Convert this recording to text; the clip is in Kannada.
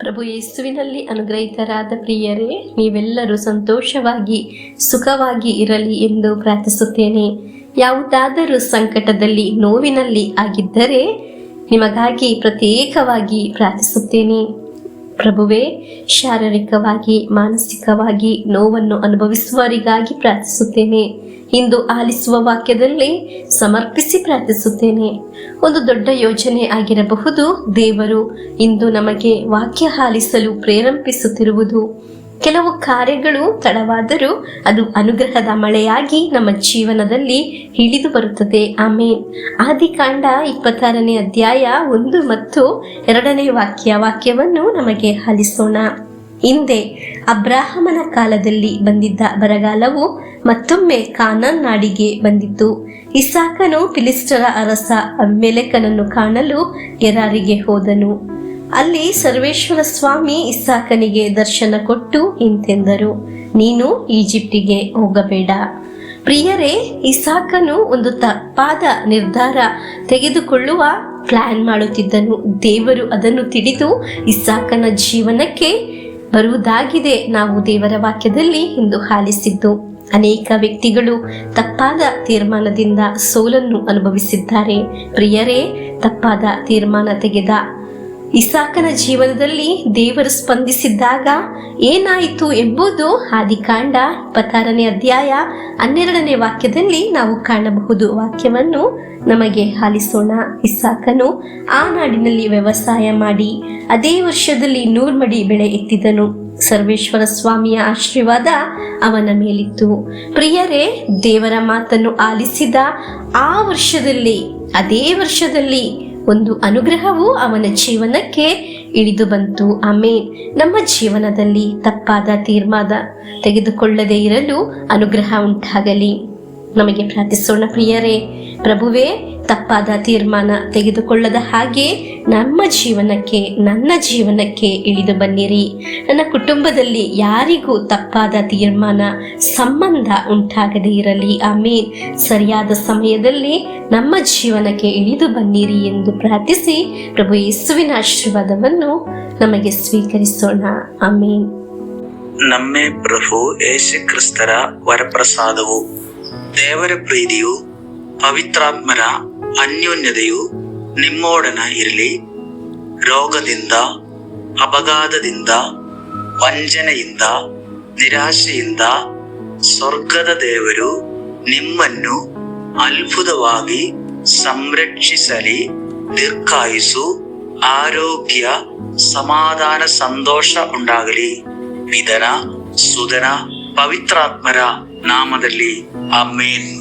ಪ್ರಭು ಯೇಸುವಿನಲ್ಲಿ ಅನುಗ್ರಹಿತರಾದ ಪ್ರಿಯರೇ, ನೀವೆಲ್ಲರೂ ಸಂತೋಷವಾಗಿ ಸುಖವಾಗಿ ಇರಲಿ ಎಂದು ಪ್ರಾರ್ಥಿಸುತ್ತೇನೆ. ಯಾವುದಾದರೂ ಸಂಕಟದಲ್ಲಿ ನೋವಿನಲ್ಲಿ ಆಗಿದ್ದರೆ ನಿಮಗಾಗಿ ಪ್ರತ್ಯೇಕವಾಗಿ ಪ್ರಾರ್ಥಿಸುತ್ತೇನೆ. ಪ್ರಭುವೇ, ಶಾರೀರಿಕವಾಗಿ ಮಾನಸಿಕವಾಗಿ ನೋವನ್ನು ಅನುಭವಿಸುವವರಿಗಾಗಿ ಪ್ರಾರ್ಥಿಸುತ್ತೇನೆ. ಇಂದು ಆಲಿಸುವ ವಾಕ್ಯದಲ್ಲಿ ಸಮರ್ಪಿಸಿ ಪ್ರಾರ್ಥಿಸುತ್ತೇನೆ. ಒಂದು ದೊಡ್ಡ ಯೋಜನೆ ಆಗಿರಬಹುದು. ದೇವರು ಇಂದು ನಮಗೆ ವಾಕ್ಯ ಆಲಿಸಲು ಪ್ರೇರೇಪಿಸುತ್ತಿರುವುದು. ಕೆಲವು ಕಾರ್ಯಗಳು ತಡವಾದರೂ ಅದು ಅನುಗ್ರಹದ ಮಳೆಯಾಗಿ ನಮ್ಮ ಜೀವನದಲ್ಲಿ ಇಳಿದು ಬರುತ್ತದೆ. ಆಮೇನ್. ಆದಿಕಾಂಡ 26ನೇ ಅಧ್ಯಾಯ 1 ಮತ್ತು 2ನೇ ವಾಕ್ಯವನ್ನು ನಮಗೆ ಆಲಿಸೋಣ. ಹಿಂದೆ ಅಬ್ರಾಹಮನ ಕಾಲದಲ್ಲಿ ಬಂದಿದ್ದ ಬರಗಾಲವು ಮತ್ತೊಮ್ಮೆ ಕಾನಾನ್ ನಾಡಿಗೆ ಬಂದಿತ್ತು. ಇಸಾಕನು ಫಿಲಿಸ್ಟರ ಅರಸ ಅಬೀಮೆಲೆಕನನ್ನು ಕಾಣಲು ಗೆರಾರಿಗೆ ಹೋದನು. ಅಲ್ಲಿ ಸರ್ವೇಶ್ವರ ಸ್ವಾಮಿ ಇಸಾಕನಿಗೆ ದರ್ಶನ ಕೊಟ್ಟು ಇಂತೆಂದರು, ನೀನು ಈಜಿಪ್ಟಿಗೆ ಹೋಗಬೇಡ. ಪ್ರಿಯರೇ, ಇಸಾಕನು ಒಂದು ತಪ್ಪಾದ ನಿರ್ಧಾರ ತೆಗೆದುಕೊಳ್ಳುವ ಪ್ಲಾನ್ ಮಾಡುತ್ತಿದ್ದನು. ದೇವರು ಅದನ್ನು ತಿಳಿದು ಇಸಾಕನ ಜೀವನಕ್ಕೆ ಬರುವುದಾಗಿದೆ. ನಾವು ದೇವರ ವಾಕ್ಯದಲ್ಲಿ ಇಂದು ಆಲಿಸಿದ್ದು. ಅನೇಕ ವ್ಯಕ್ತಿಗಳು ತಪ್ಪಾದ ತೀರ್ಮಾನದಿಂದ ಸೋಲನ್ನು ಅನುಭವಿಸಿದ್ದಾರೆ. ಪ್ರಿಯರೇ, ತಪ್ಪಾದ ತೀರ್ಮಾನ ತೆಗೆದ ಇಸಾಕನ ಜೀವನದಲ್ಲಿ ದೇವರು ಸ್ಪಂದಿಸಿದ್ದಾಗ ಏನಾಯಿತು ಎಂಬುದು ಆದಿಕಾಂಡ 26ನೇ ಅಧ್ಯಾಯ 12ನೇ ವಾಕ್ಯದಲ್ಲಿ ನಾವು ಕಾಣಬಹುದು. ವಾಕ್ಯವನ್ನು ನಮಗೆ ಆಲಿಸೋಣ. ಇಸಾಕನು ಆ ನಾಡಿನಲ್ಲಿ ವ್ಯವಸಾಯ ಮಾಡಿ ಅದೇ ವರ್ಷದಲ್ಲಿ 100 ಮಡಿ ಬೆಳೆ ಎತ್ತಿದನು. ಸರ್ವೇಶ್ವರ ಸ್ವಾಮಿಯ ಆಶೀರ್ವಾದ ಅವನ ಮೇಲಿತ್ತು. ಪ್ರಿಯರೇ, ದೇವರ ಮಾತನ್ನು ಆಲಿಸಿದ ಆ ವರ್ಷದಲ್ಲಿ, ಅದೇ ವರ್ಷದಲ್ಲಿ ಒಂದು ಅನುಗ್ರಹವು ಅವನ ಜೀವನಕ್ಕೆ ಇಳಿದು ಬಂತು. ಆಮೇನ್. ನಮ್ಮ ಜೀವನದಲ್ಲಿ ತಪ್ಪಾದ ತೀರ್ಮಾನ ತೆಗೆದುಕೊಳ್ಳದೇ ಇರಲು ಅನುಗ್ರಹ ಉಂಟಾಗಲಿ. ನಮಗೆ ಪ್ರಾರ್ಥಿಸೋಣ. ಪ್ರಿಯರೇ, ಪ್ರಭುವೇ, ತಪ್ಪಾದ ತೀರ್ಮಾನ ತೆಗೆದುಕೊಳ್ಳದ ಹಾಗೆ ನಮ್ಮ ಜೀವನಕ್ಕೆ, ನನ್ನ ಜೀವನಕ್ಕೆ ಇಳಿದು ಬನ್ನಿರಿ. ನನ್ನ ಕುಟುಂಬದಲ್ಲಿ ಯಾರಿಗೂ ತಪ್ಪಾದ ತೀರ್ಮಾನ, ಸಂಬಂಧ ಉಂಟಾಗದೇ ಇರಲಿ. ಆಮೇನ್. ಸರಿಯಾದ ಸಮಯದಲ್ಲಿ ನಮ್ಮ ಜೀವನಕ್ಕೆ ಇಳಿದು ಬನ್ನಿರಿ ಎಂದು ಪ್ರಾರ್ಥಿಸಿ ಪ್ರಭು ಯೇಸುವಿನ ಆಶೀರ್ವಾದವನ್ನು ನಮಗೆ ಸ್ವೀಕರಿಸೋಣ. ಆಮೇನ್. ನಮ್ಮೇ ಪ್ರಭು ಯೇಸು ಕ್ರಿಸ್ತರ ವರಪ್ರಸಾದವು, ದೇವರ ಪ್ರೀತಿಯು, ಪವಿತ್ರಾತ್ಮರ ಅನ್ಯೋನ್ಯತೆಯು ನಿಮ್ಮೊಡನ ಇರಲಿ. ರೋಗದಿಂದ, ಅಪಘಾತದಿಂದ, ವಂಚನೆಯಿಂದ, ನಿರಾಶೆಯಿಂದ ಸ್ವರ್ಗದ ದೇವರು ನಿಮ್ಮನ್ನು ಅದ್ಭುತವಾಗಿ ಸಂರಕ್ಷಿಸಲಿ. ದೀರ್ಘಾಯುಸ್ಸು, ಆರೋಗ್ಯ, ಸಮಾಧಾನ, ಸಂತೋಷ ಉಂಟಾಗಲಿ. ಪಿತನ, ಸುತನ, ಪವಿತ್ರಾತ್ಮರ ನಾಮದಲ್ಲಿ ಆಮೇನ್.